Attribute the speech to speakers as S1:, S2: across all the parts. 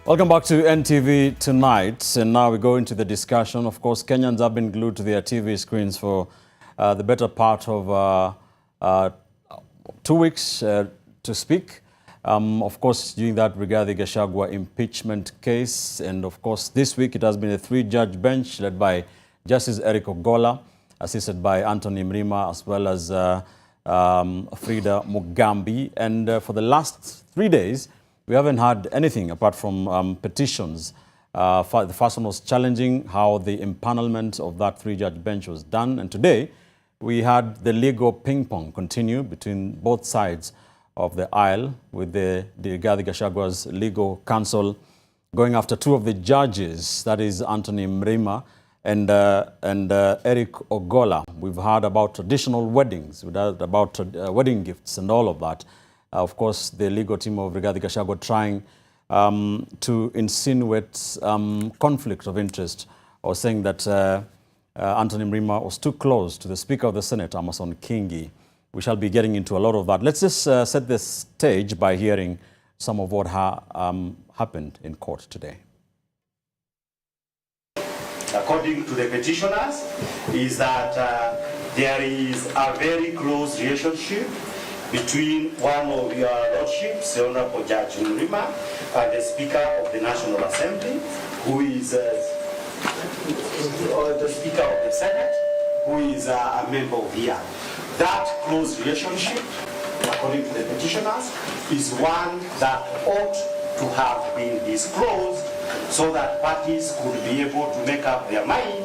S1: Welcome back to NTV Tonight, and now we go into the discussion. Of course, Kenyans have been glued to their TV screens for the better part of 2 weeks to speak. Of course, during that Rigathi Gachagua Impeachment Case, and of course, this week it has been a 3-judge bench led by Justice Eric Ogola, assisted by Anthony Mrima, as well as Frida Mugambi. And for the last 3 days, we haven't had anything apart from petitions. The first one was challenging how the empanelment of that 3-judge bench was done. And today, we had the legal ping-pong continue between both sides of the aisle, with the Rigathi Gachagua's legal counsel going after 2 of the judges, that is Anthony Mrima and Eric Ogola. We've heard about traditional weddings, we've heard about wedding gifts and all of that. Of course, the legal team of Rigathi Gachagua trying to insinuate conflict of interest, or saying that Anthony Mrima was too close to the Speaker of the Senate, Amason Kingi. We shall be getting into a lot of that. Let's just set the stage by hearing some of what happened in court today.
S2: According to the petitioners, is that there is a very close relationship between one of your lordships, the Honorable Judge Mrima, and the Speaker of the National Assembly, who is the Speaker of the Senate, who is a member of here. That close relationship, according to the petitioners, is one that ought to have been disclosed so that parties could be able to make up their mind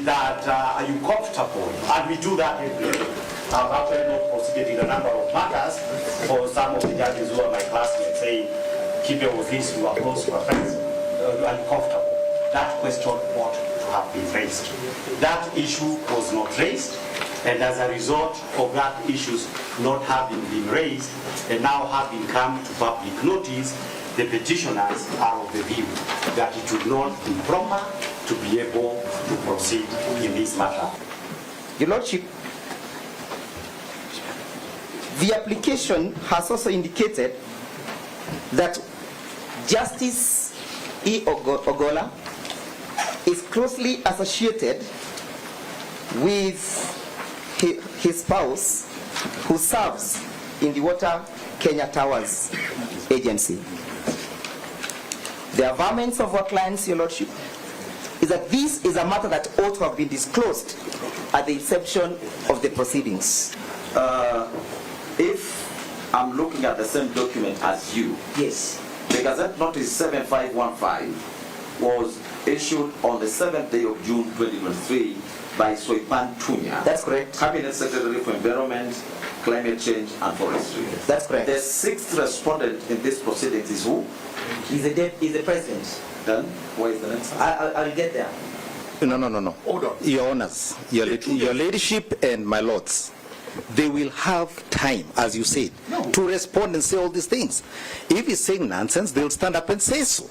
S2: that are you comfortable? And we do that every day. I've actually not proceeded in a number of matters for some of the judges who are my classmates, saying, keep your office, you are close, you are friends, you are comfortable. That question ought to have been raised. That issue was not raised, and as a result of that issues not having been raised, and now having come to public notice, the petitioners are of the view that it would not be proper to be able to proceed in this matter.
S3: Your Lordship, the application has also indicated that Justice E. Ogola is closely associated with his spouse, who serves in the Water Kenya Towers agency. The averments of our clients, Your Lordship, is that this is a matter that ought to have been disclosed at the inception of the proceedings.
S4: If I'm looking at the same document as you,
S3: Yes.
S4: the Gazette Notice 7515 was issued on the 7th day of June 2023 by Soipan Tunya.
S3: That's correct.
S4: Cabinet Secretary for Environment, Climate Change and Forestry.
S3: That's correct.
S4: The 6th respondent in this proceedings is who?
S3: He's the president.
S4: Then, where is the next one?
S3: I'll get there.
S5: No.
S4: Hold on.
S5: Your Honors, your Ladyship and my Lords, they will have time, as you said, to respond and say all these things. If he's saying nonsense, they'll stand up and say so.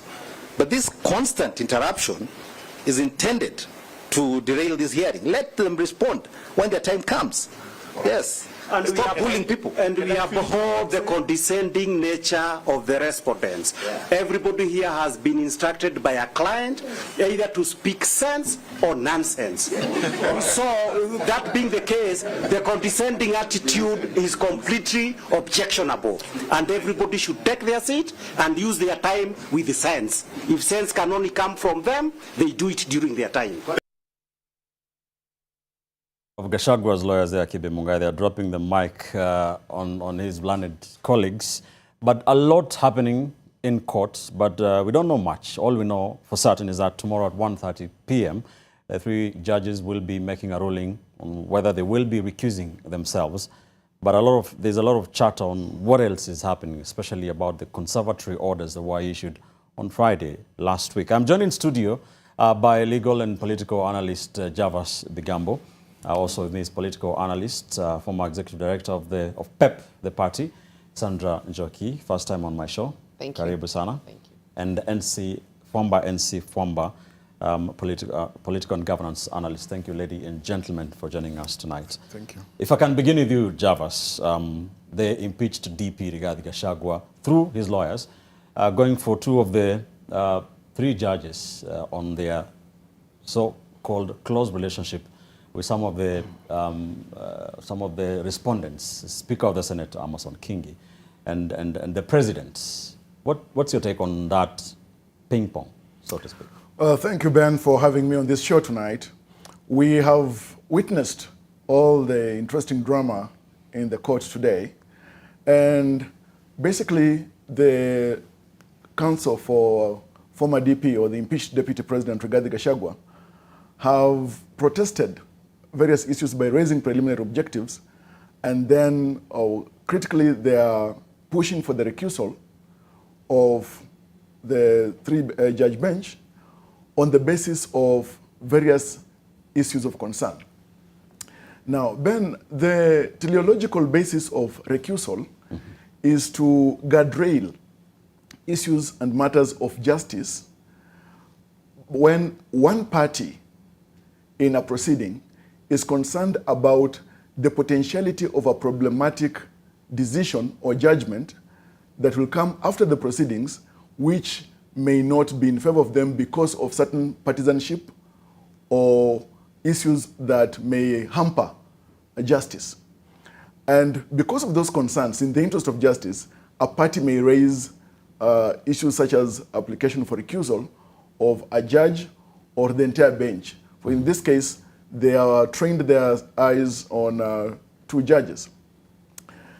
S5: But this constant interruption is intended to derail this hearing. Let them respond when their time comes. Yes.
S2: And
S5: stop bullying people.
S2: And we abhor the condescending nature of the respondents.
S4: Yeah.
S2: Everybody here has been instructed by a client either to speak sense or nonsense. So that being the case, the condescending attitude is completely objectionable. And everybody should take their seat and use their time with sense. If sense can only come from them, they do it during their time.
S1: Of Gachagua's lawyers there, Kibe Mungai, they are dropping the mic on his learned colleagues. But a lot happening in court, but we don't know much. All we know for certain is that tomorrow at 1:30 p.m., the 3 judges will be making a ruling on whether they will be recusing themselves. But there's a lot of chatter on what else is happening, especially about the conservatory orders that were issued on Friday last week. I'm joined in studio by legal and political analyst Javas Bigambo. Also, this political analyst, former executive director of PEP, the party, Sandra Njoki, first time on my show.
S6: Thank you.
S1: Karibu sana.
S6: Thank you.
S1: And NC Fomba, political and governance analyst. Thank you, ladies and gentlemen, for joining us tonight.
S5: Thank you.
S1: If I can begin with you, Javas, they impeached DP Rigathi Gachagua through his lawyers, going for 2 of the three judges on their so-called close relationship with some of the respondents, Speaker of the Senate, Amason Kingi, and the president. What's your take on that ping pong, so to speak?
S6: Thank you, Ben, for having me on this show tonight. We have witnessed all the interesting drama in the court today, and basically the counsel for former DP or the impeached Deputy President Rigathi Gachagua have protested various issues by raising preliminary objectives, and then critically they are pushing for the recusal of the three-judge bench on the basis of various issues of concern. Now, Ben, the teleological basis of recusal is to guardrail issues and matters of justice when one party in a proceeding is concerned about the potentiality of a problematic decision or judgment that will come after the proceedings, which may not be in favor of them because of certain partisanship or issues that may hamper justice. And because of those concerns, in the interest of justice, a party may raise issues such as application for recusal of a judge or the entire bench. For in this case, they are trained their eyes on two judges.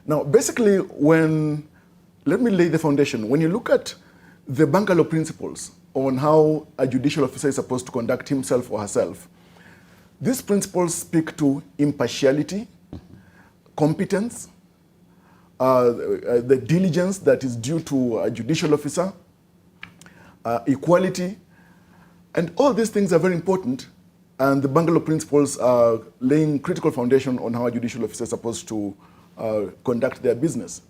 S6: Now, basically, let me lay the foundation. When you look at the banker law principles on how a judicial officer is supposed to conduct himself or herself, these principles speak to impartiality, competence, the diligence that is due to a judicial officer, equality, and all these things are very important, and the banker law principles are laying critical foundation on how a judicial officer is supposed to conduct their business.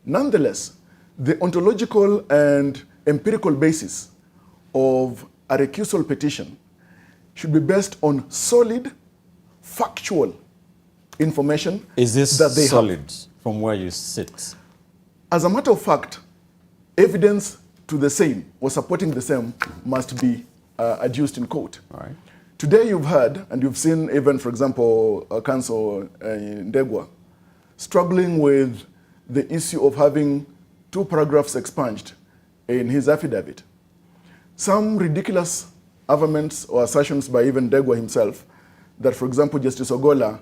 S6: Nonetheless, the ontological and empirical basis of a recusal petition should be based on solid, factual information.
S1: Is this
S6: that they
S1: solid
S6: have.
S1: from where you sit?
S6: As a matter of fact, evidence to the same or supporting the same must be adduced in court.
S1: All right.
S6: Today you've heard, and you've seen even, for example, Counsel Ndegwa struggling with the issue of having 2 paragraphs expunged in his affidavit. Some ridiculous arguments or assertions by even Ndegwa himself that, for example, Justice Ogola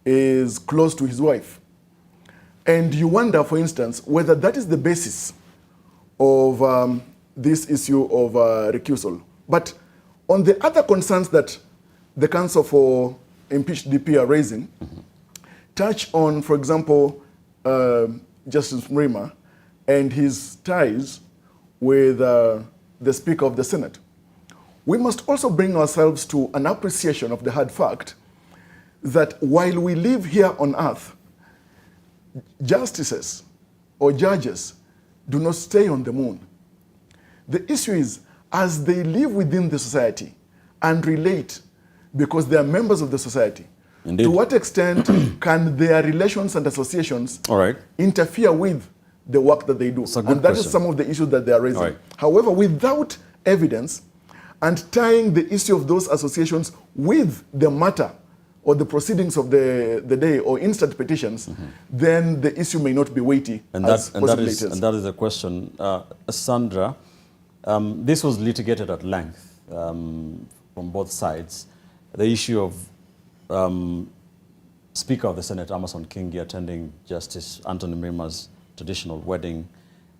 S6: is close to his wife. And you wonder, for instance, whether that is the basis of this issue of recusal. But on the other concerns that the counsel for impeached DP are raising, touch on, for example, Justice Mrima and his ties with the Speaker of the Senate. We must also bring ourselves to an appreciation of the hard fact that while we live here on earth, justices or judges do not stay on the moon. The issue is, as they live within the society and relate because they are members of the society,
S1: Indeed.
S6: to what extent can their relations and associations interfere with the work that they do? And that is some of the issues that they are raising. However, without evidence and tying the issue of those associations with the matter or the proceedings of the day or instant petitions, then the issue may not be weighty as possibly it is.
S1: And that is the question. Sandra, this was litigated at length from both sides. The issue of Speaker of the Senate, Amason Kingi, attending Justice Anthony Mrima's traditional wedding,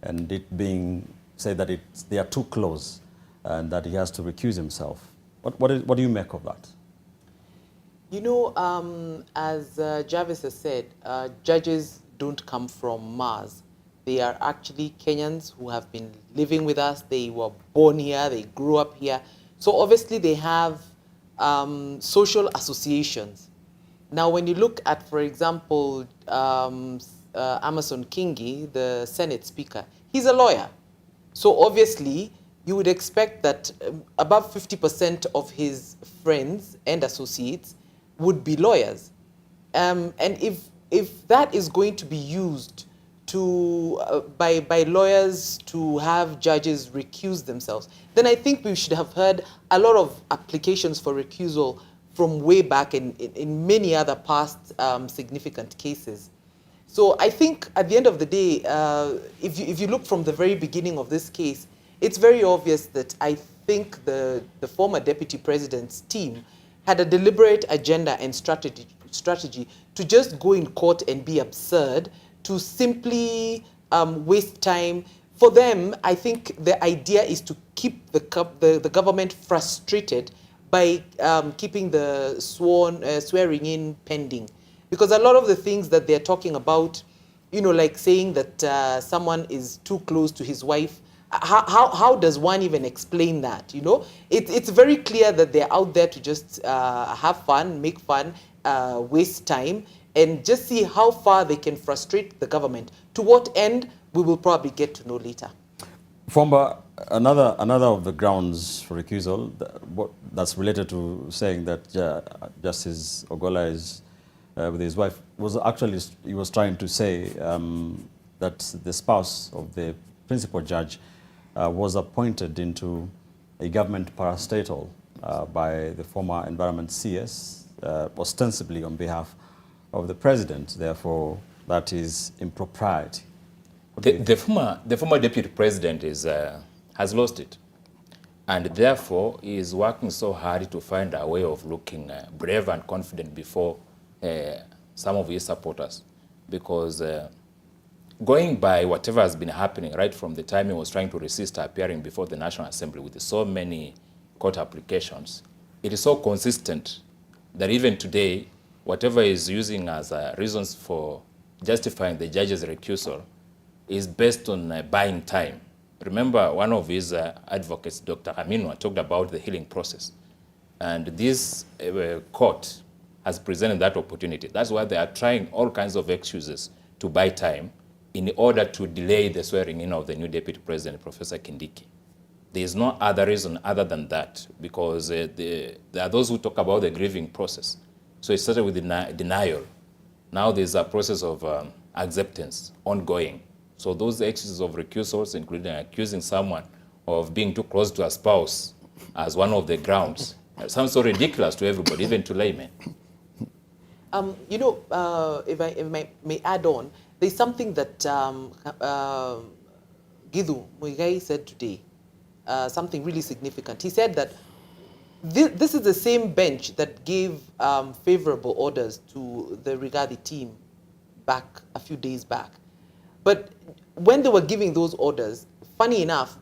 S1: and it being said that they are too close and that he has to recuse himself. What do you make of that?
S7: You know, as Jarvis has said, judges don't come from Mars. They are actually Kenyans who have been living with us. They were born here, they grew up here. So obviously they have social associations. Now, when you look at, for example, Amason Kingi, the Senate Speaker, he's a lawyer. So obviously, you would expect that above 50% of his friends and associates would be lawyers. And if that is going to be used by lawyers to have judges recuse themselves, then I think we should have heard a lot of applications for recusal from way back in many other past significant cases. So I think at the end of the day, if you look from the very beginning of this case, it's very obvious that I think the former deputy president's team had a deliberate agenda and strategy to just go in court and be absurd, to simply waste time. For them, I think the idea is to keep the government frustrated by keeping the swearing in pending. Because a lot of the things that they're talking about, you know, like saying that someone is too close to his wife, how does one even explain that, you know? It's very clear that they're out there to just have fun, make fun, waste time, and just see how far they can frustrate the government. To what end, we will probably get to know later.
S1: Fomba, another of the grounds for recusal that's related to saying that Justice Ogola is with his wife was actually, he was trying to say that the spouse of the principal judge was appointed into a government parastatal by the former Environment CS, ostensibly on behalf of the president. Therefore, that is impropriety.
S8: The former deputy president has lost it, and therefore he is working so hard to find a way of looking brave and confident before some of his supporters, because going by whatever has been happening right from the time he was trying to resist appearing before the National Assembly with so many court applications, it is so consistent that even today, whatever is using as reasons for justifying the judge's recusal is based on buying time. Remember, one of his advocates, Dr. Aminwa, talked about the healing process. And this court has presented that opportunity. That's why they are trying all kinds of excuses to buy time in order to delay the swearing in of the new deputy president, Professor Kindiki. There is no other reason other than that, because there are those who talk about the grieving process. So it started with denial. Now there's a process of acceptance ongoing. So those excuses of recusals, including accusing someone of being too close to a spouse as one of the grounds, sounds so ridiculous to everybody, even to laymen.
S7: You know, if I may add on, there's something that Githu Muigai said today, something really significant. He said that this is the same bench that gave favorable orders to the Rigathi team back a few days back. But when they were giving those orders, funny enough,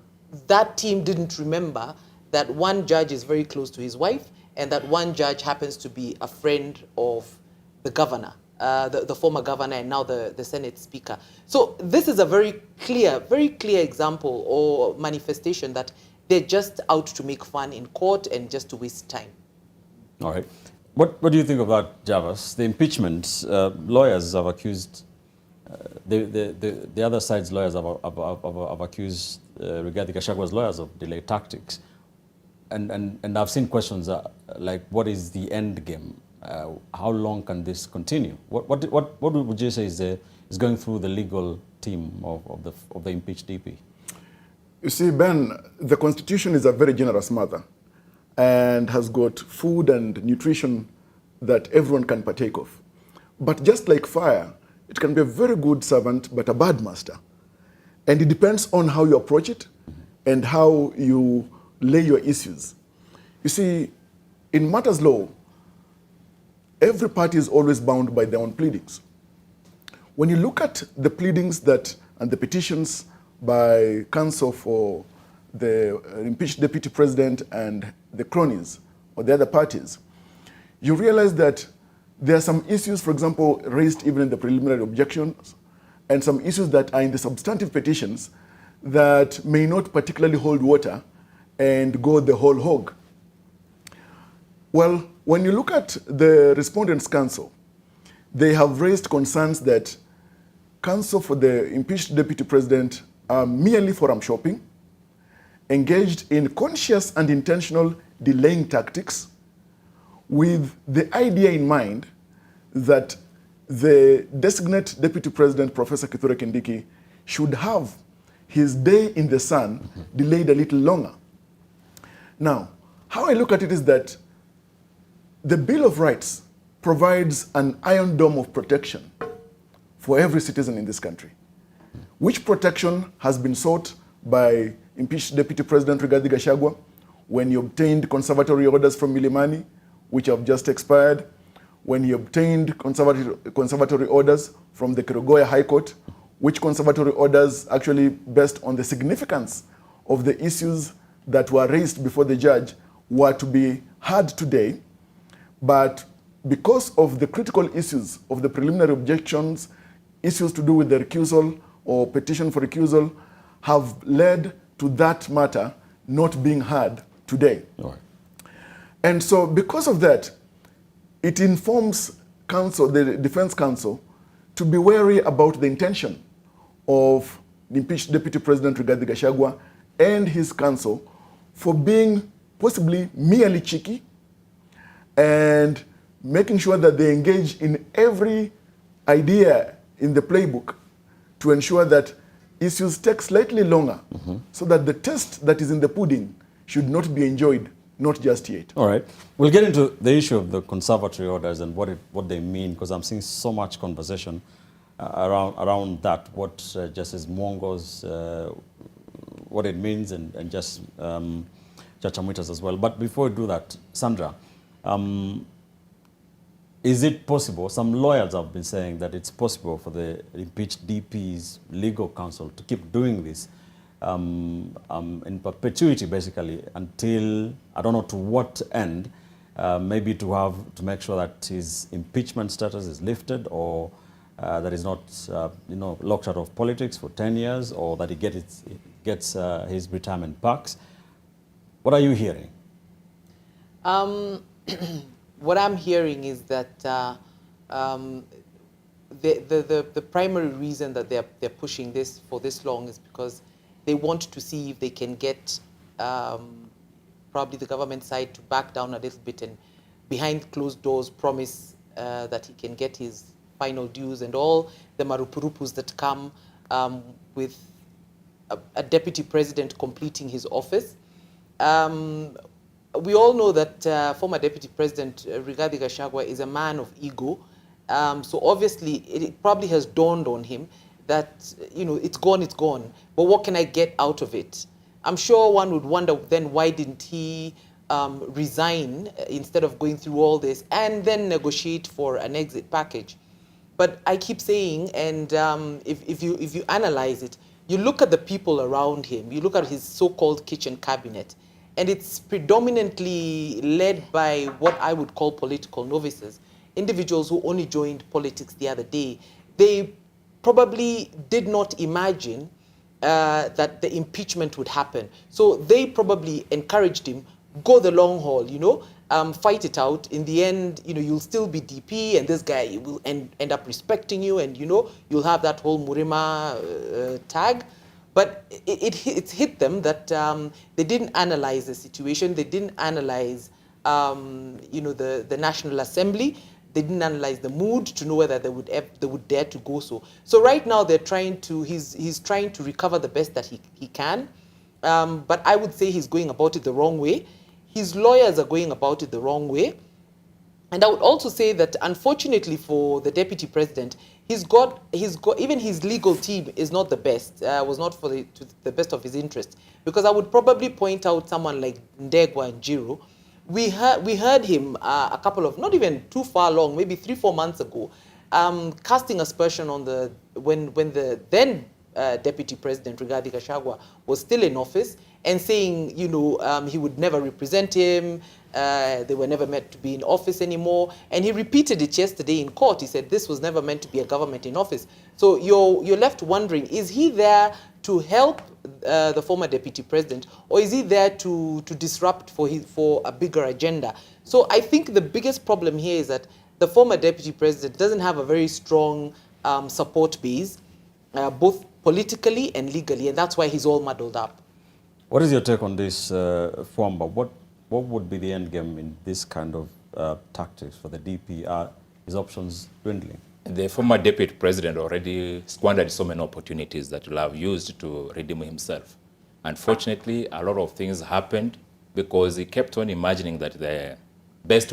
S7: that team didn't remember that one judge is very close to his wife and that one judge happens to be a friend of the governor, the former governor and now the Senate Speaker. So this is a very clear example or manifestation that they're just out to make fun in court and just to waste time.
S1: All right. What do you think about Javas? The impeachment, lawyers have accused, the other side's lawyers have accused Rigathi Gachagua's lawyers of delay tactics. And I've seen questions like, what is the end game? How long can this continue? What would you say is going through the legal team of the impeached DP?
S6: You see, Ben, the Constitution is a very generous mother and has got food and nutrition that everyone can partake of. But just like fire, it can be a very good servant, but a bad master. And it depends on how you approach it and how you lay your issues. You see, in matters law, every party is always bound by their own pleadings. When you look at the pleadings and the petitions by counsel for the impeached deputy president and the cronies or the other parties, you realize that there are some issues, for example, raised even in the preliminary objections, and some issues that are in the substantive petitions that may not particularly hold water and go the whole hog. Well, when you look at the respondents' counsel, they have raised concerns that counsel for the impeached deputy president are merely forum shopping, engaged in conscious and intentional delaying tactics with the idea in mind that the designate Deputy President, Professor Kithure Kindiki, should have his day in the sun delayed a little longer. Now, how I look at it is that the Bill of Rights provides an iron dome of protection for every citizen in this country, which protection has been sought by impeached Deputy President Rigathi Gachagua when he obtained conservatory orders from Milimani, which have just expired, when he obtained conservatory orders from the Kerugoya High Court, which conservatory orders actually based on the significance of the issues that were raised before the judge were to be heard today, but because of the critical issues of the preliminary objections, issues to do with the recusal or petition for recusal have led to that matter not being heard today.
S1: All right.
S6: And so because of that, it informs counsel, the defense counsel, to be wary about the intention of the impeached Deputy President Rigathi Gachagua and his counsel for being possibly merely cheeky and making sure that they engage in every idea in the playbook to ensure that issues take slightly longer so that the taste that is in the pudding should not be enjoyed, not just yet.
S1: All right. We'll get into the issue of the conservatory orders and what they mean, because I'm seeing so much conversation around that, what Justice Mwongo's, what it means, and just Judge Amwita's as well. But before we do that, Sandra, is it possible, some lawyers have been saying that it's possible for the impeached DP's legal counsel to keep doing this in perpetuity, basically, until, I don't know to what end, maybe to make sure that his impeachment status is lifted, or that he's not locked out of politics for 10 years, or that he gets his retirement perks. What are you hearing?
S7: What I'm hearing is that the primary reason that they're pushing this for this long is because they want to see if they can get probably the government side to back down a little bit and behind closed doors promise that he can get his final dues and all the marupurupus that come with a deputy president completing his office. We all know that former Deputy President Rigathi Gachagua is a man of ego. So obviously, it probably has dawned on him that, it's gone, it's gone. But what can I get out of it? I'm sure one would wonder then why didn't he resign instead of going through all this and then negotiate for an exit package. But I keep saying, and if you analyze it, you look at the people around him, you look at his so-called kitchen cabinet, and it's predominantly led by what I would call political novices, individuals who only joined politics the other day. They probably did not imagine that the impeachment would happen. So they probably encouraged him, go the long haul, fight it out. In the end, you'll still be DP, and this guy will end up respecting you, and, you'll have that whole Murima tag. But it's hit them that they didn't analyze the situation. They didn't analyze, the National Assembly. They didn't analyze the mood to know whether they would dare to go so. So right now they're trying to. He's trying to recover the best that he can. But I would say he's going about it the wrong way. His lawyers are going about it the wrong way. And I would also say that, unfortunately for the deputy president, he's got even his legal team is not the best. Was not to the best of his interest. Because I would probably point out someone like Ndegwa and Jiro. We heard him a couple of, not even too far long, maybe 3-4 months ago, casting aspersion on when the then Deputy President Rigathi Gachagua was still in office, and saying, he would never represent him, they were never meant to be in office anymore. And he repeated it yesterday in court. He said this was never meant to be a government in office. So you're left wondering, is he there to help the former deputy president, or is he there to disrupt for a bigger agenda? So I think the biggest problem here is that the former deputy president doesn't have a very strong support base, both politically and legally, and that's why he's all muddled up.
S1: What is your take on this, Fwamba? What would be the end game in this kind of tactics for the DP? Are his options dwindling?
S8: The former deputy president already squandered so many opportunities that he'll have used to redeem himself. Unfortunately, a lot of things happened because he kept on imagining that the best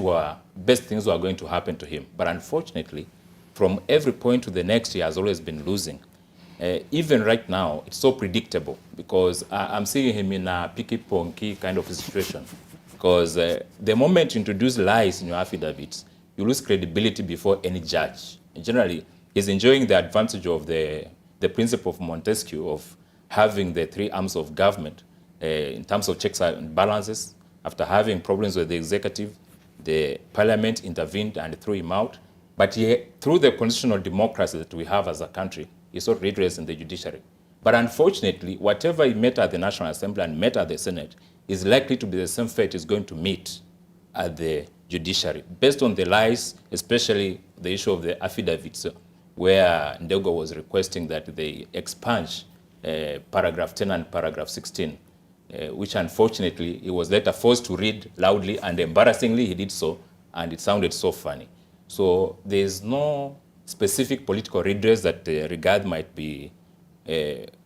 S8: things were going to happen to him. But unfortunately, from every point to the next, he has always been losing. Even right now, it's so predictable because I'm seeing him in a picky-ponky kind of situation. Because the moment you introduce lies in your affidavits, you lose credibility before any judge. And generally, he's enjoying the advantage of the principle of Montesquieu of having the three arms of government in terms of checks and balances. After having problems with the executive, the parliament intervened and threw him out. But through the constitutional democracy that we have as a country, he sought redress in the judiciary. But unfortunately, whatever he met at the National Assembly and met at the Senate is likely to be the same fate he's going to meet at the judiciary, based on the lies, especially the issue of the affidavits, where Ndego was requesting that they expunge paragraph 10 and paragraph 16, which unfortunately he was later forced to read loudly, and embarrassingly he did so, and it sounded so funny. So there's no specific political redress that Rigathi might be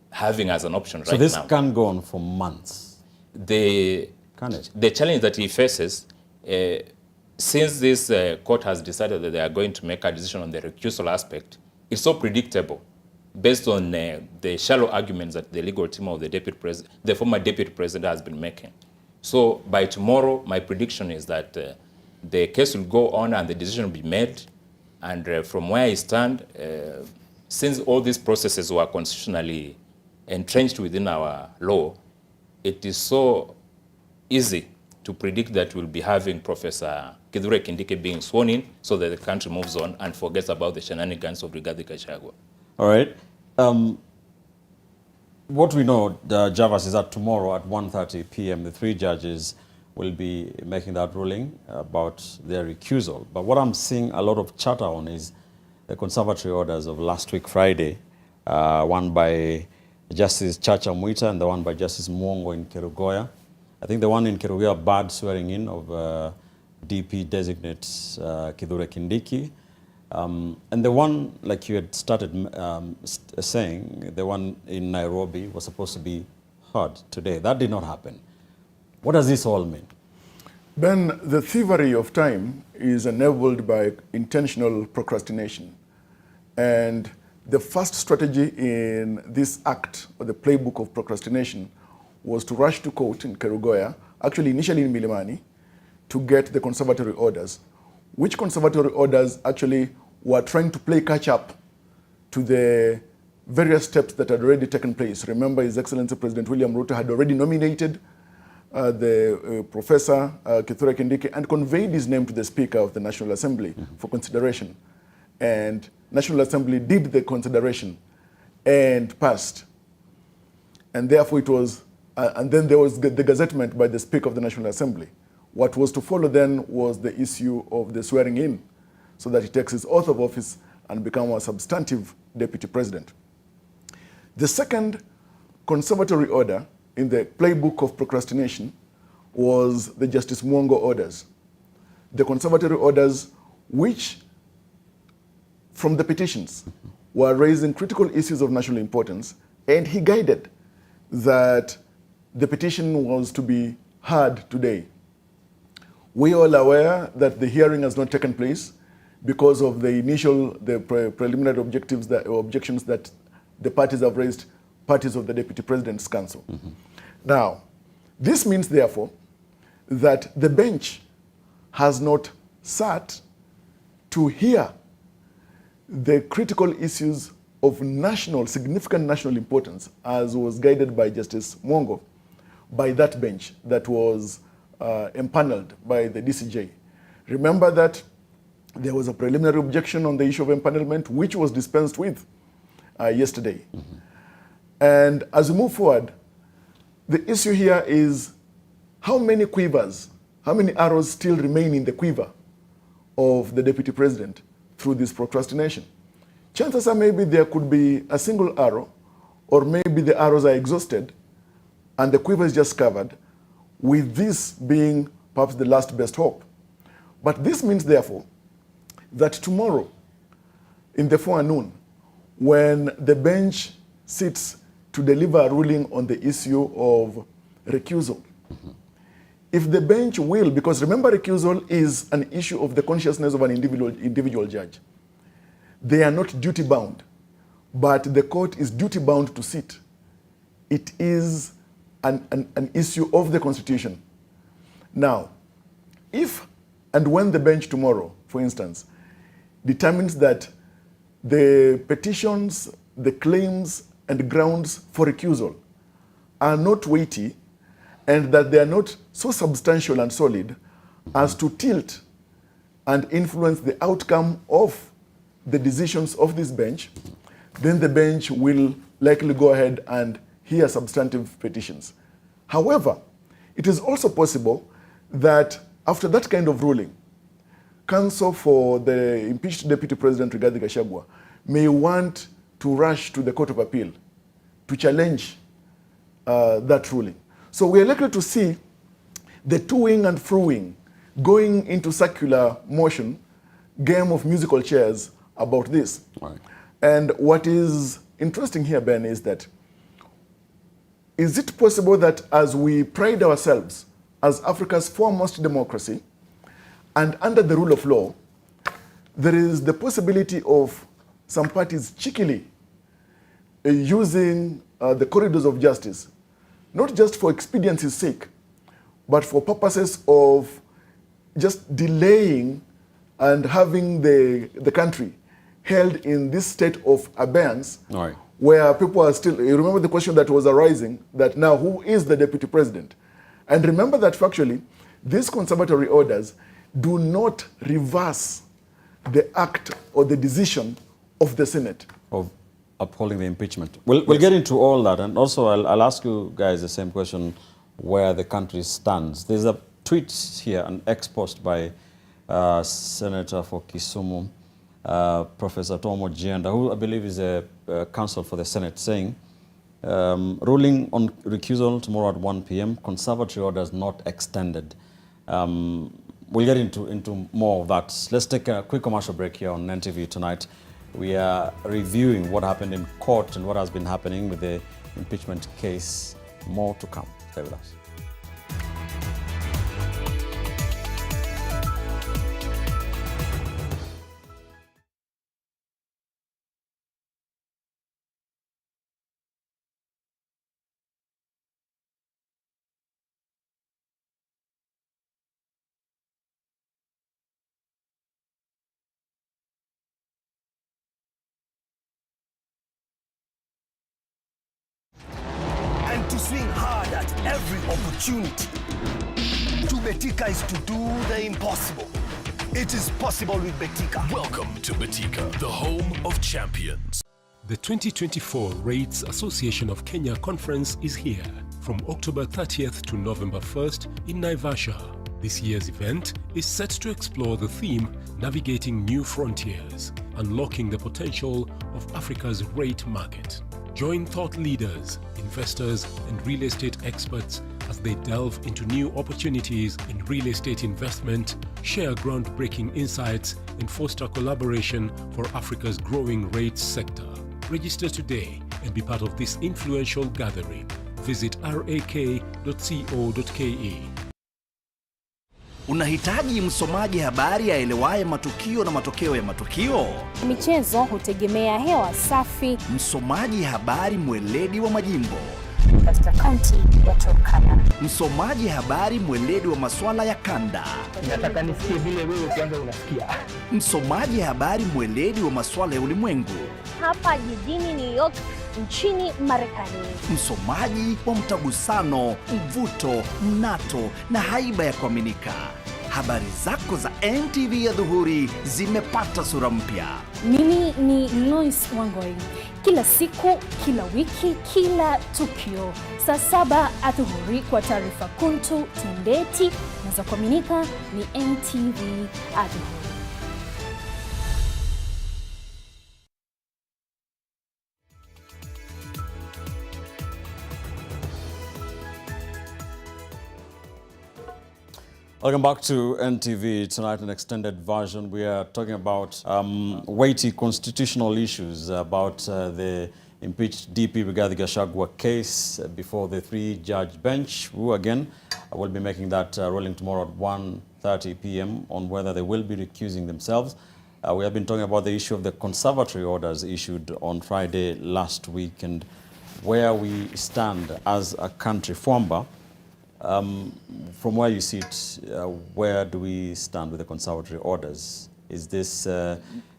S8: having as an option right now.
S1: So this can go on for months.
S8: The challenge that he faces, since this court has decided that they are going to make a decision on the recusal aspect, it's so predictable based on the shallow arguments that the legal team of the former deputy president has been making. So by tomorrow, my prediction is that the case will go on and the decision will be made. And from where I stand, since all these processes were constitutionally entrenched within our law, it is so easy to predict that we'll be having Professor Kithure Kindiki being sworn in so that the country moves on and forgets about the shenanigans of Rigathi Gachagua.
S1: All right. What we know, Javas, is that tomorrow at 1:30 p.m., the three judges will be making that ruling about their recusal. But what I'm seeing a lot of chatter on is the conservatory orders of last week, Friday, one by Justice Chacha Mwita and the one by Justice Mwongo in Kerugoya. I think the one in Kerugoya barred swearing in of DP designates Kithure Kindiki. And the one, like you had started saying, the one in Nairobi was supposed to be heard today. That did not happen. What does this all mean?
S6: Ben, the thievery of time is enabled by intentional procrastination. And the first strategy in this act, or the playbook of procrastination, was to rush to court in Kerugoya, actually initially in Milimani, to get the conservatory orders, which conservatory orders actually were trying to play catch up to the various steps that had already taken place. Remember, His Excellency President William Ruto had already nominated the Professor Kithure Kindiki and conveyed his name to the Speaker of the National Assembly for consideration. And National Assembly did the consideration and passed. And therefore it was, and then there was the gazettement by the Speaker of the National Assembly. What was to follow then was the issue of the swearing in, so that he takes his oath of office and becomes a substantive deputy president. The second conservatory order in the playbook of procrastination was the Justice Mwongo orders. The conservatory orders which, from the petitions, were raising critical issues of national importance, and he guided that the petition was to be heard today. We are all aware that the hearing has not taken place because of the preliminary objectives objections that the parties have raised, parties of the Deputy President's Council. Now, this means, therefore, that the bench has not sat to hear the critical issues of significant national importance, as was guided by Justice Mwongo, by that bench that was empaneled by the DCJ. Remember that there was a preliminary objection on the issue of empanelment, which was dispensed with yesterday. And as we move forward, the issue here is how many quivers, how many arrows still remain in the quiver of the Deputy President through this procrastination. Chances are maybe there could be a single arrow, or maybe the arrows are exhausted and the quiver is just covered, with this being perhaps the last best hope. But this means, therefore, that tomorrow in the forenoon when the bench sits to deliver a ruling on the issue of recusal. If the bench will, because remember recusal is an issue of the consciousness of an individual judge. They are not duty bound, but the court is duty bound to sit. It is an issue of the Constitution. Now, if and when the bench tomorrow, for instance, determines that the petitions, the claims, and grounds for recusal are not weighty and that they are not so substantial and solid as to tilt and influence the outcome of the decisions of this bench, then the bench will likely go ahead and hear substantive petitions. However, it is also possible that after that kind of ruling, counsel for the impeached Deputy President Rigathi Gachagua may want to rush to the Court of Appeal to challenge that ruling. So we are likely to see the to-wing and fro-wing going into circular motion, game of musical chairs about this.
S1: Right.
S6: And what is interesting here, Ben, is that is it possible that as we pride ourselves as Africa's foremost democracy and under the rule of law, there is the possibility of some parties cheekily using the corridors of justice, not just for expediency's sake, but for purposes of just delaying and having the country held in this state of abeyance,
S1: Right.
S6: where people are still, you remember the question that was arising, that now who is the deputy president? And remember that factually, these conservatory orders do not reverse the act or the decision of the Senate.
S1: Of upholding the impeachment. We'll get into all that, and also I'll ask you guys the same question, where the country stands. There's a tweet here, an ex-post by Senator for Kisumu, Professor Tomo Gienda, who I believe is a counsel for the Senate, saying, ruling on recusal tomorrow at 1 p.m., conservatory orders not extended. We'll get into more of that. Let's take a quick commercial break here on NTV Tonight. We are reviewing what happened in court and what has been happening with the impeachment case. More to come. Stay with us.
S9: And to swing hard at every opportunity. To Betika is to do the impossible. It is possible with Betika.
S10: Welcome to Betika, the home of champions. The 2024 REITs Association of Kenya Conference is here from October 30th to November 1st in Naivasha. This year's event is set to explore the theme Navigating New Frontiers, Unlocking the Potential of Africa's REIT Market. Join thought leaders, investors, and real estate experts as they delve into new opportunities in real estate investment, share groundbreaking insights, and foster collaboration for Africa's growing REIT sector. Register today and be part of this influential gathering. Visit rak.co.ke.
S9: Unahitaji msomaji habari aelewaye matukio na matokeo ya matukio?
S11: Michezo hutegemea hewa safi.
S9: Msomaji habari mweledi wa majimbo
S11: katika kaunti ya Turkana.
S9: Msomaji habari mweledi wa masuala ya kanda.
S12: Nataka nisikie vile wewe kwanza unasikia.
S9: Msomaji habari mweledi wa masuala ya ulimwengu.
S11: Hapa jijini New York nchini Marekani.
S9: Msomaji wa mtagusano, mvuto, mnato na haiba ya kuaminika. Habari zako za NTV ya dhuhuri zimepata sura mpya.
S11: Mimi ni Lois Wangoi. Kila siku, kila wiki, kila tukio. Saa 7 adhuhuri kwa taarifa kuntu, tendeti na za kuaminika ni NTV adhuhuri.
S1: Welcome back to NTV. Tonight, an extended version. We are talking about weighty constitutional issues about the impeached DP Rigathi Gachagua case before the three-judge bench, who again will be making that ruling tomorrow at 1:30 p.m. on whether they will be recusing themselves. We have been talking about the issue of the Conservatory orders issued on Friday last week and where we stand as a country. Fwamba, from where you sit, where do we stand with the Conservatory orders? Is this,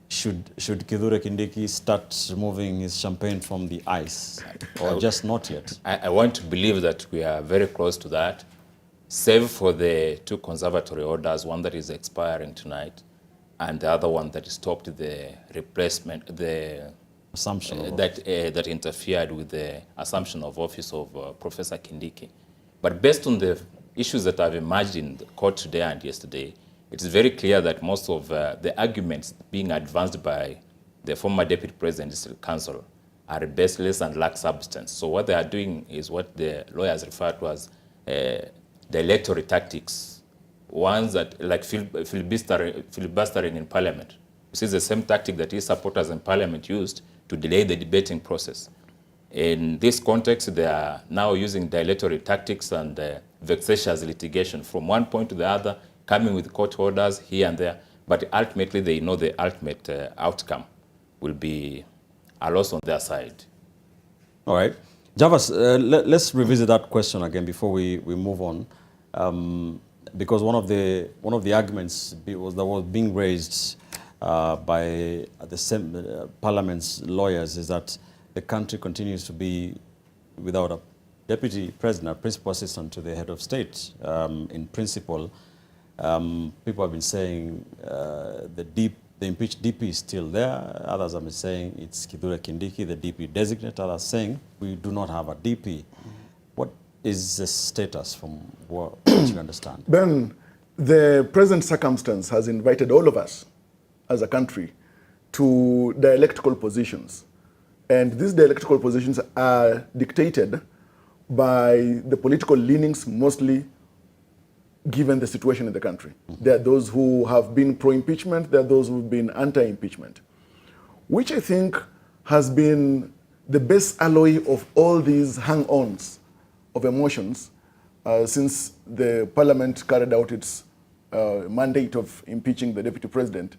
S1: should Kithure Kindiki start removing his champagne from the ice, or just not yet?
S8: I want to believe that we are very close to that, save for the two Conservatory orders, one that is expiring tonight, and the other one that stopped the replacement, the
S1: assumption
S8: that interfered with the assumption of office of Professor Kindiki. But based on the issues that have emerged in the court today and yesterday, it is very clear that most of the arguments being advanced by the former Deputy President's Counsel are baseless and lack substance. So what they are doing is what the lawyers refer to as dilatory tactics, ones that like filibustering in Parliament. This is the same tactic that his supporters in Parliament used to delay the debating process. In this context, they are now using dilatory tactics and vexatious litigation from one point to the other, coming with court orders here and there, but ultimately they know the ultimate outcome will be a loss on their side.
S1: All right. Javas, let's revisit that question again before we move on, because one of the arguments that was being raised by the Parliament's lawyers is that the country continues to be without a deputy president, a principal assistant to the head of state. In principle, people have been saying the impeached DP is still there. Others have been saying it's Kithure Kindiki, the DP designate. Others saying we do not have a DP. What is the status from what you understand?
S6: Ben, the present circumstance has invited all of us as a country to dialectical positions. And these dialectical positions are dictated by the political leanings, mostly given the situation in the country. There are those who have been pro-impeachment, there are those who have been anti-impeachment, which I think has been the best alloy of all these hang-ons of emotions since the Parliament carried out its mandate of impeaching the Deputy President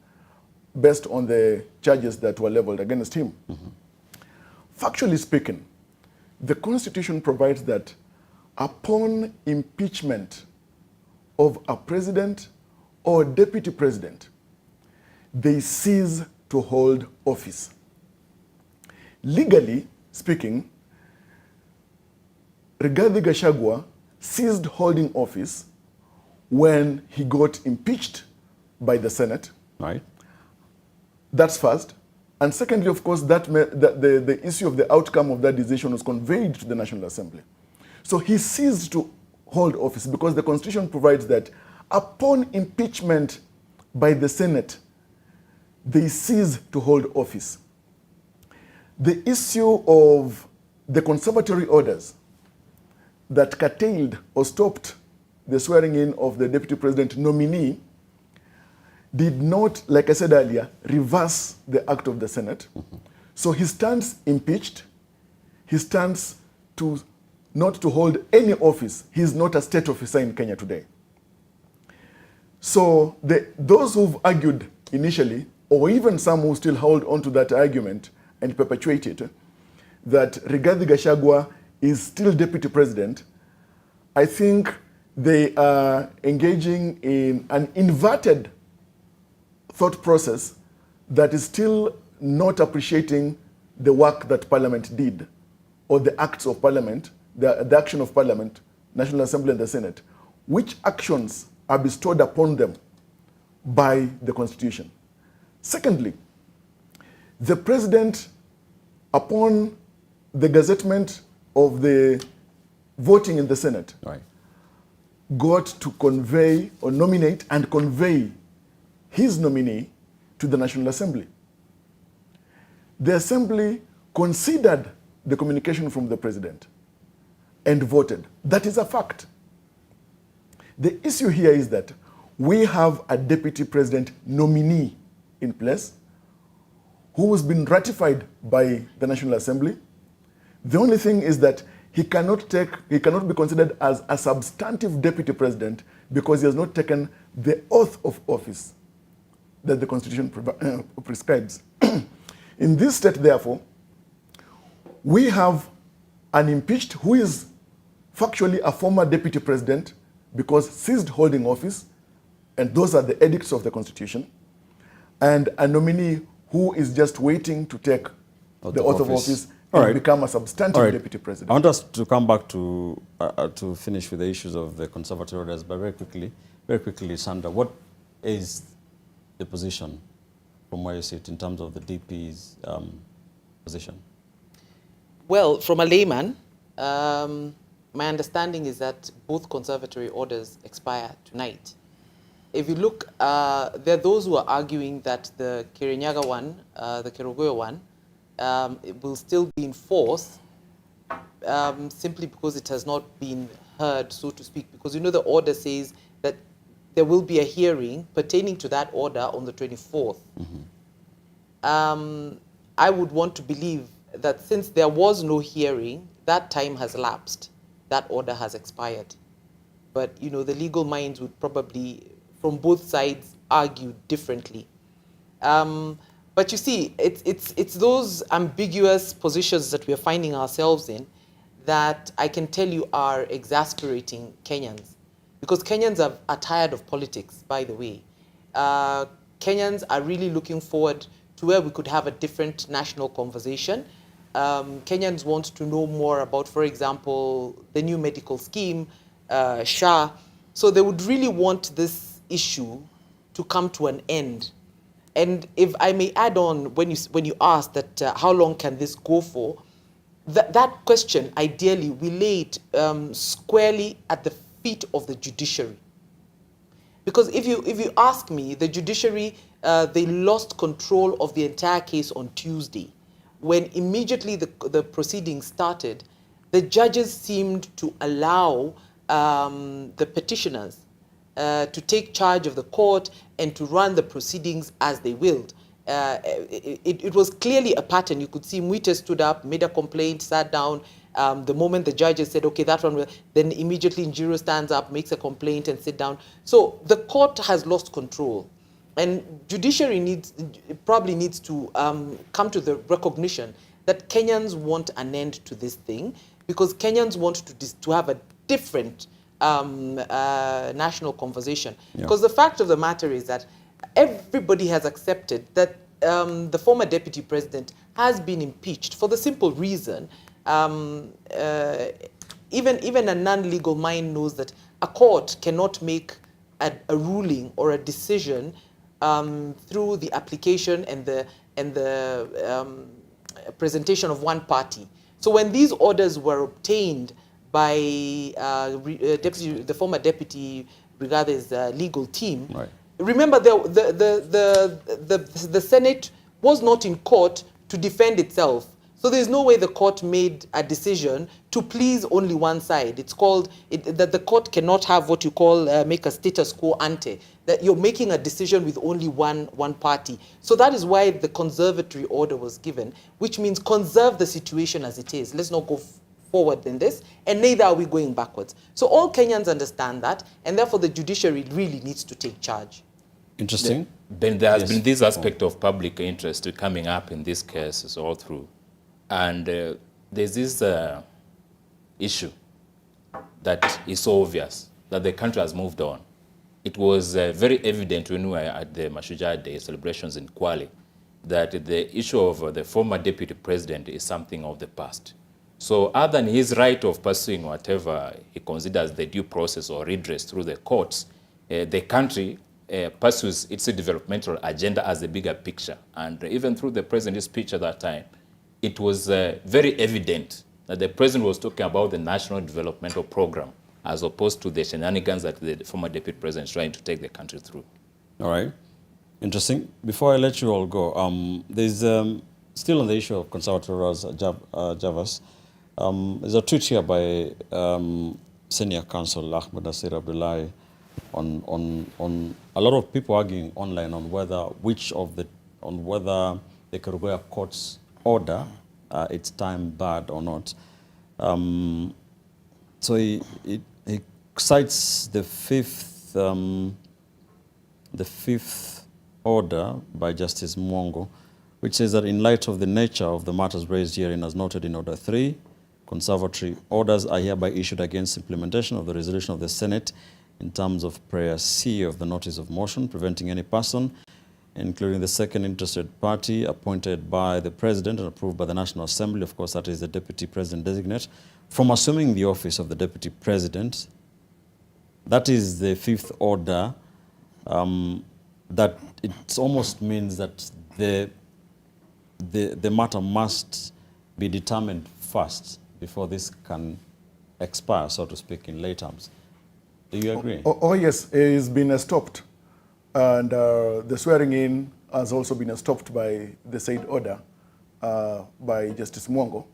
S6: based on the charges that were leveled against him. Factually speaking, the Constitution provides that upon impeachment of a president or deputy president, they cease to hold office. Legally speaking, Rigathi Gachagua ceased holding office when he got impeached by the Senate.
S1: Right.
S6: That's first. And secondly, of course, the issue of the outcome of that decision was conveyed to the National Assembly. So he ceased to hold office because the Constitution provides that upon impeachment by the Senate, they cease to hold office. The issue of the Conservatory orders that curtailed or stopped the swearing in of the Deputy President nominee did not, like I said earlier, reverse the act of the Senate. So he stands impeached. He stands to not to hold any office. He is not a state officer in Kenya today. So those who've argued initially, or even some who still hold on to that argument and perpetuate it, that Rigathi Gachagua is still deputy president, I think they are engaging in an inverted thought process that is still not appreciating the work that Parliament did, or the acts of Parliament, the action of Parliament, National Assembly and the Senate, which actions are bestowed upon them by the Constitution. Secondly, the President, upon the gazettement of the voting in the Senate,
S1: Right.
S6: got to convey or nominate and convey his nominee to the National Assembly. The Assembly considered the communication from the President and voted. That is a fact. The issue here is that we have a deputy president nominee in place who has been ratified by the National Assembly. The only thing is that he cannot be considered as a substantive deputy president because he has not taken the oath of office that the Constitution prescribes. In this state, therefore, we have an impeached who is factually a former deputy president because ceased holding office, and those are the edicts of the Constitution, and a nominee who is just waiting to take the oath of office and become a substantive deputy president.
S1: I want us to come back to finish with the issues of the Conservatory orders, but very quickly, Sandra, what is the position from where you sit in terms of the DP's position?
S7: Well, from a layman, my understanding is that both Conservatory orders expire tonight. If you look, there are those who are arguing that the Kirinyaga one, the Kerugoya one, it will still be in force simply because it has not been heard, so to speak, because you know the order says that there will be a hearing pertaining to that order on the 24th. Mm-hmm. I would want to believe that since there was no hearing, that time has lapsed, that order has expired. But you know, the legal minds would probably, from both sides, argue differently. But you see, it's those ambiguous positions that we are finding ourselves in that I can tell you are exasperating Kenyans. Because Kenyans are tired of politics, by the way. Kenyans are really looking forward to where we could have a different national conversation. Kenyans want to know more about, for example, the new medical scheme, SHA. So they would really want this issue to come to an end. And if I may add on, when you asked that how long can this go for, that question, ideally, we lay it squarely at the feet of the judiciary. Because if you ask me, the judiciary, they lost control of the entire case on Tuesday. When immediately the proceedings started, the judges seemed to allow the petitioners to take charge of the court and to run the proceedings as they willed. It was clearly a pattern. You could see Mwite stood up, made a complaint, sat down. The moment the judges said, okay, that one, then immediately Njiro stands up, makes a complaint and sit down. So the court has lost control. And judiciary probably needs to come to the recognition that Kenyans want an end to this thing because Kenyans want to have a different national conversation. Yeah. Because the fact of the matter is that everybody has accepted that the former deputy president has been impeached for the simple reason, even a non-legal mind knows that a court cannot make a ruling or a decision through the application and the presentation of one party. So when these orders were obtained by the former deputy Rigathi's legal team, right. Remember the Senate was not in court to defend itself. So there's no way the court made a decision to please only one side. It's called that the court cannot have what you call make a status quo ante, that you're making a decision with only one party. So that is why the conservatory order was given, which means conserve the situation as it is. Let's not go forward in this, and neither are we going backwards. So all Kenyans understand that, and therefore the judiciary really needs to take charge.
S1: Interesting.
S8: Then there has been this aspect of public interest coming up in this case all through. And there's this issue that is so obvious, that the country has moved on. It was very evident when we were at the Mashujaa Day celebrations in Kwale that the issue of the former deputy president is something of the past. So other than his right of pursuing whatever he considers the due process or redress through the courts, the country pursues its developmental agenda as a bigger picture. And even through the president's speech at that time, it was very evident that the president was talking about the national developmental program as opposed to the shenanigans that the former deputy president is trying to take the country through. All right.
S1: Interesting. Before I let you all go, there's still on the issue of conservators, Javas, there's a tweet here by Senior Counsel Ahmed Nasir Abdullahi on a lot of people arguing online on whether whether the Kerugoya court's order it's time barred or not. So he cites the fifth order by Justice Mwongo, which says that in light of the nature of the matters raised herein as noted in Order 3, conservatory orders are hereby issued against implementation of the resolution of the Senate in terms of prayer C of the notice of motion, preventing any person, including the second interested party appointed by the President and approved by the National Assembly, of course that is the Deputy President designate, from assuming the office of the Deputy President. That is the fifth order. That it almost means that the matter must be determined first before this can expire, so to speak, in lay terms. Do you agree?
S6: Oh yes, it has been stopped. And the swearing in has also been stopped by the said order by Justice Mwongo.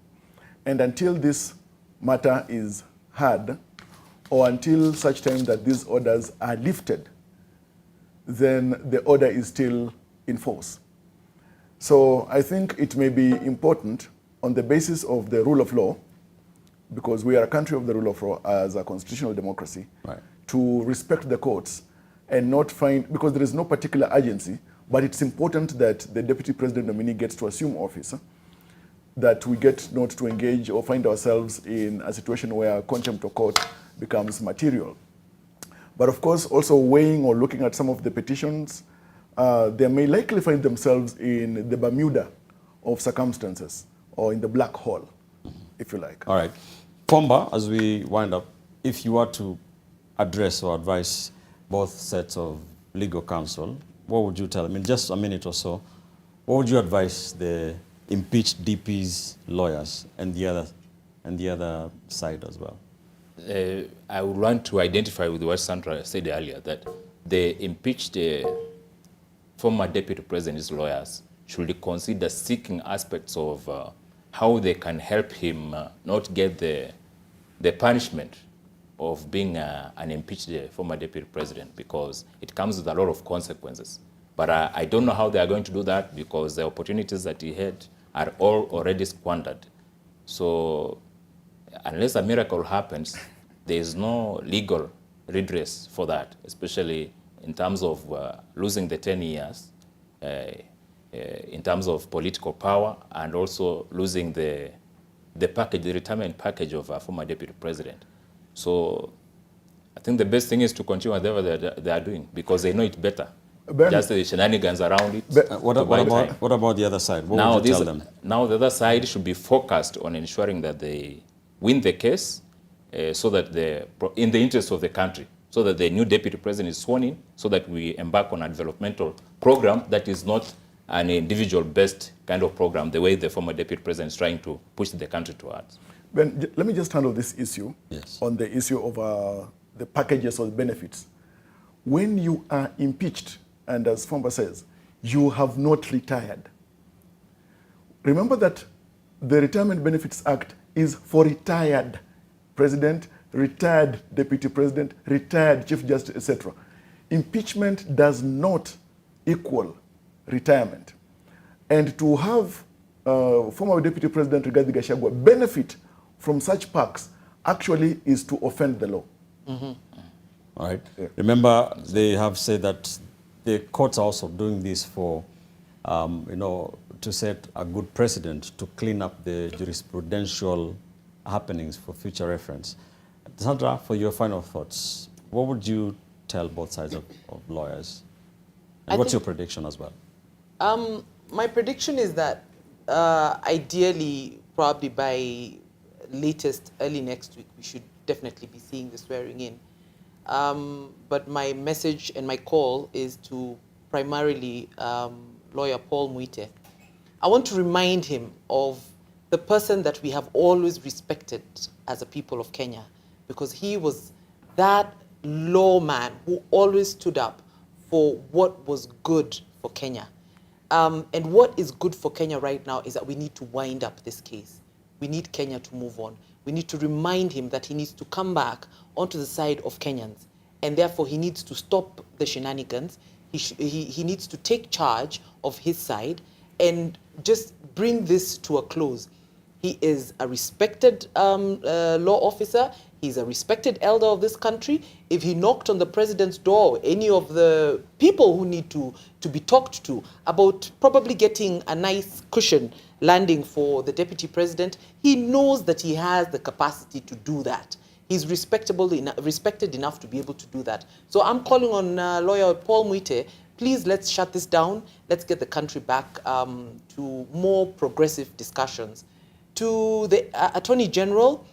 S6: And until this matter is heard, or until such time that these orders are lifted, then the order is still in force. So I think it may be important on the basis of the rule of law, because we are a country of the rule of law as a constitutional democracy,
S1: right,
S6: to respect the courts and not find, because there is no particular agency, but it's important that the Deputy President nominee gets to assume office, that we get not to engage or find ourselves in a situation where contempt of court becomes material. But of course, also weighing or looking at some of the petitions, they may likely find themselves in the Bermuda of circumstances, or in the black hole, if you like.
S1: All right. Pomba, as we wind up, if you were to address or advise both sets of legal counsel, what would you tell them? In just a minute or so, what would you advise the impeached DP's lawyers and the other side as well?
S8: I would want to identify with what Sandra said earlier, that the impeached former deputy president's lawyers should consider seeking aspects of how they can help him not get the punishment of being an impeached former deputy president, because it comes with a lot of consequences. But I don't know how they are going to do that, because the opportunities that he had are all already squandered. So unless a miracle happens, there is no legal redress for that, especially in terms of losing the 10 years, in terms of political power, and also losing the package, the retirement package of a former deputy president. So I think the best thing is to continue whatever they are doing, because they know it better. Just the shenanigans around it.
S1: What about the other side? What would you tell them?
S8: Now the other side should be focused on ensuring that they win the case, so that in the interest of the country, so that the new deputy president is sworn in, so that we embark on a developmental program that is not an individual-based kind of program, the way the former deputy president is trying to push the country towards.
S6: Ben, let me just handle this issue,
S1: yes,
S6: on the issue of the packages or the benefits. When you are impeached, and as Fomba says, you have not retired. Remember that the Retirement Benefits Act is for retired president, retired deputy president, retired chief justice, etc. Impeachment does not equal retirement. And to have former deputy president Rigathi Gachagua benefit from such perks actually is to offend the law.
S1: Mm-hmm. All right. Yeah. Remember, they have said that the courts are also doing this for, to set a good precedent to clean up the jurisprudential happenings for future reference. Sandra, for your final thoughts, what would you tell both sides of lawyers? And what's your prediction as well?
S7: My prediction is that ideally, probably by latest early next week, we should definitely be seeing the swearing in. But my message and my call is to primarily lawyer Paul Muite. I want to remind him of the person that we have always respected as a people of Kenya, because he was that lawman who always stood up for what was good for Kenya. And what is good for Kenya right now is that we need to wind up this case. We need Kenya to move on. We need to remind him that he needs to come back onto the side of Kenyans and therefore he needs to stop the shenanigans. He needs to take charge of his side and just bring this to a close. He is a respected law officer. He's a respected elder of this country. If he knocked on the president's door, any of the people who need to be talked to about probably getting a nice cushion landing for the deputy president, he knows that he has the capacity to do that. He's respected enough to be able to do that. So I'm calling on lawyer Paul Muite, please let's shut this down. Let's get the country back to more progressive discussions. To the Attorney General,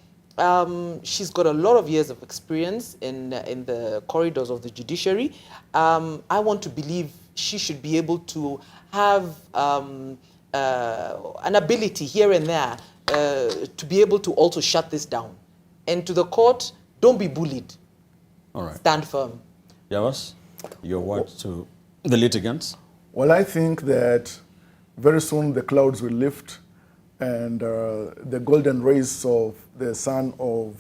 S7: she's got a lot of years of experience in the corridors of the judiciary. I want to believe she should be able to have an ability here and there to be able to also shut this down. And to the court, don't be bullied.
S1: All right.
S7: Stand firm.
S1: Javas, your word to the litigants?
S6: Well, I think that very soon the clouds will lift and the golden rays of the sun of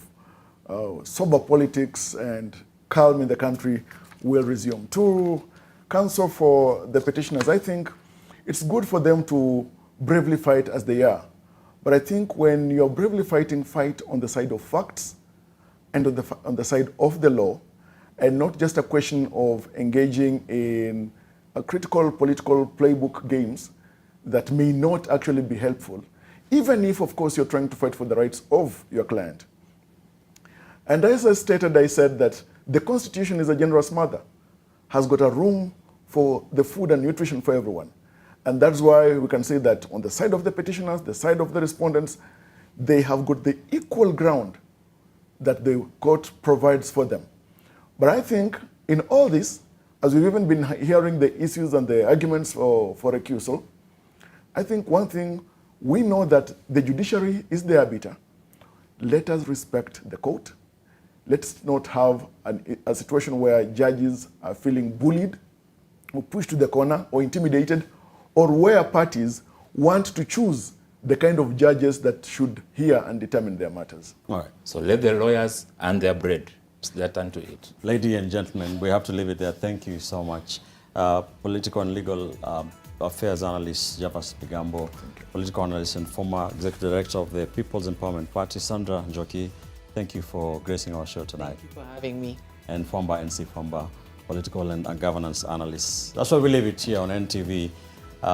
S6: sober politics and calm in the country will resume. To counsel for the petitioners, I think it's good for them to bravely fight as they are. But I think when you're bravely fighting, fight on the side of facts and on the side of the law, and not just a question of engaging in a critical political playbook games that may not actually be helpful, even if, of course, you're trying to fight for the rights of your client. And as I stated, I said that the Constitution is a generous mother, has got a room for the food and nutrition for everyone. And that's why we can say that on the side of the petitioners, the side of the respondents, they have got the equal ground that the court provides for them. But I think in all this, as we've even been hearing the issues and the arguments for recusal, I think one thing, we know that the judiciary is the arbiter. Let us respect the court. Let's not have a situation where judges are feeling bullied or pushed to the corner or intimidated, or where parties want to choose the kind of judges that should hear and determine their matters.
S8: All right. So let the lawyers earn their bread. It's their turn to eat.
S1: Ladies and gentlemen, we have to leave it there. Thank you so much. Political and legal affairs analyst Javas Bigambo, political analyst and former executive director of the People's Empowerment Party, Sandra Njoki. Thank you for gracing our show tonight.
S7: Thank you for having me.
S1: And Fomba NC Fomba, political and governance analyst. That's why we leave it here on NTV.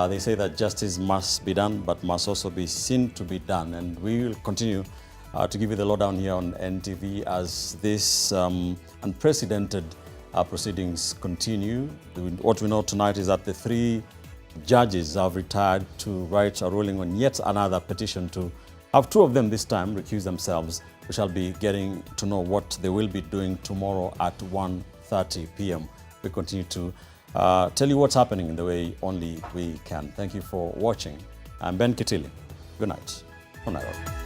S1: They say that justice must be done, but must also be seen to be done. And we will continue to give you the lowdown here on NTV as this unprecedented proceedings continue. What we know tonight is that the 3 judges have retired to write a ruling on yet another petition to have 2 of them this time recuse themselves. We shall be getting to know what they will be doing tomorrow at 1:30 p.m. We continue to tell you what's happening in the way only we can. Thank you for watching. I'm Ben Kitili. Good night from Nairobi.